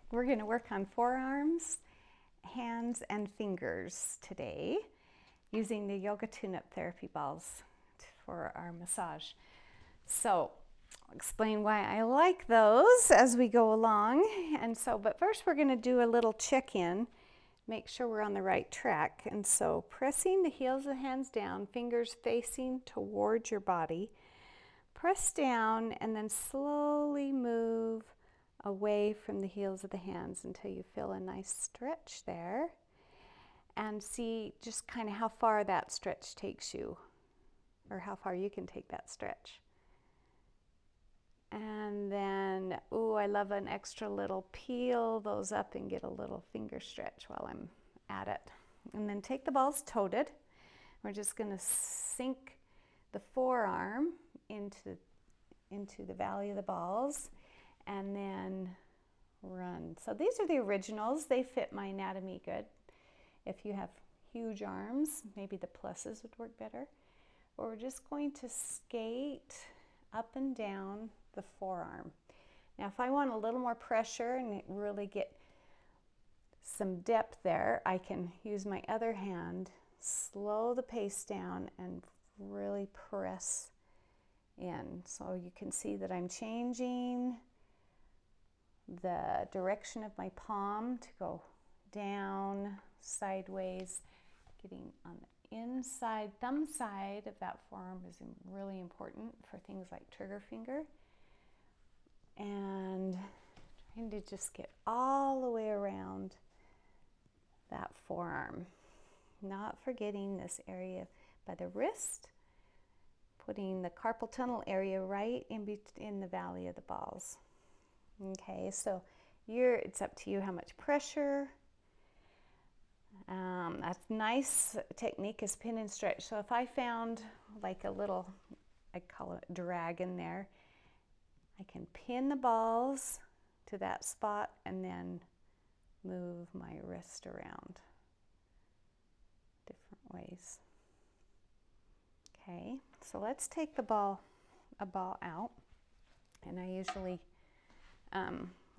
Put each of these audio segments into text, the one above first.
We're going to work on forearms, hands, and fingers today using the yoga tune-up therapy balls for our massage. So I'll explain why I like those as we go along. But first we're going to do a little check-in, make sure we're on the right track. And so pressing the heels of the hands down, fingers facing towards your body, press down and then slowly move away from the heels of the hands until you feel a nice stretch there, and see just kind of how far that stretch takes you, or how far you can take that stretch. And then, I love an extra little peel those up and get a little finger stretch while I'm at it. And then take the balls toted. We're just going to sink the forearm into the valley of the balls and then run. So these are the originals. They fit my anatomy good. If you have huge arms, maybe the pluses would work better. Or we're just going to skate up and down the forearm. Now if I want a little more pressure and really get some depth there, I can use my other hand, slow the pace down and really press in. So you can see that I'm changing the direction of my palm to go down, sideways, getting on the inside thumb side of that forearm is really important for things like trigger finger. And trying to just get all the way around that forearm. Not forgetting this area by the wrist, putting the carpal tunnel area right in the valley of the balls. Okay, so it's up to you how much pressure. A nice technique is pin and stretch. So if I found like a little, I call it drag in there, I can pin the balls to that spot and then move my wrist around different ways. Okay, so let's take a ball out, and I usually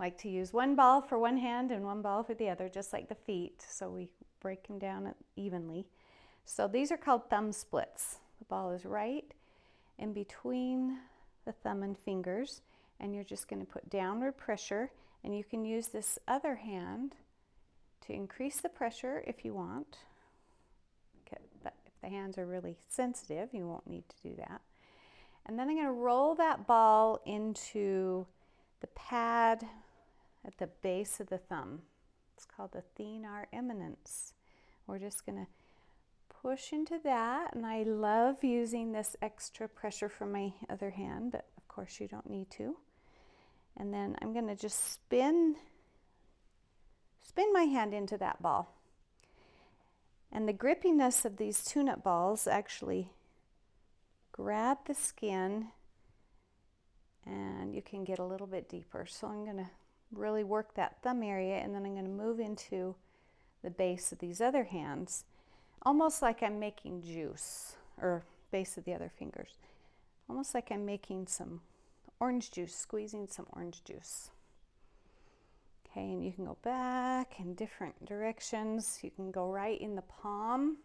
like to use one ball for one hand and one ball for the other, just like the feet, so we break them down evenly. So these are called thumb splits. The ball is right in between the thumb and fingers, and you're just going to put downward pressure, and you can use this other hand to increase the pressure if you want. Okay, but if the hands are really sensitive, you won't need to do that. And then I'm going to roll that ball into the pad at the base of the thumb. It's called the thenar eminence. We're just going to push into that, and I love using this extra pressure from my other hand, but of course you don't need to. And then I'm going to just spin my hand into that ball. And the grippiness of these tune-up balls actually grab the skin, and you can get a little bit deeper. So I'm going to really work that thumb area, and then I'm going to move into the base of these other hands, almost like I'm making juice, or base of the other fingers, almost like I'm making some orange juice, squeezing some orange juice. Okay, and you can go back in different directions. You can go right in the palm,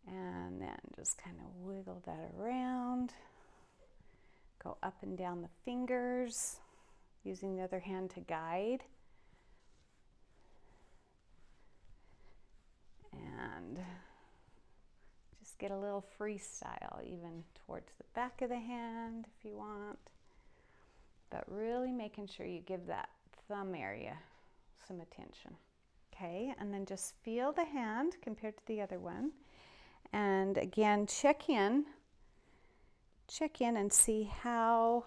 and then just kind of wiggle that around. Go up and down the fingers, using the other hand to guide. And just get a little freestyle, even towards the back of the hand if you want. But really making sure you give that thumb area some attention. Okay, and then just feel the hand compared to the other one. And again, check in and see how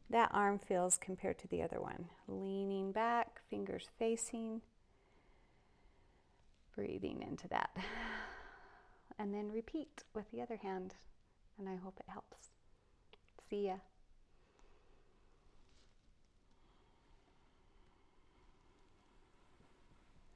that arm feels compared to the other one. Leaning back, fingers facing, breathing into that. And then repeat with the other hand. And I hope it helps. See ya.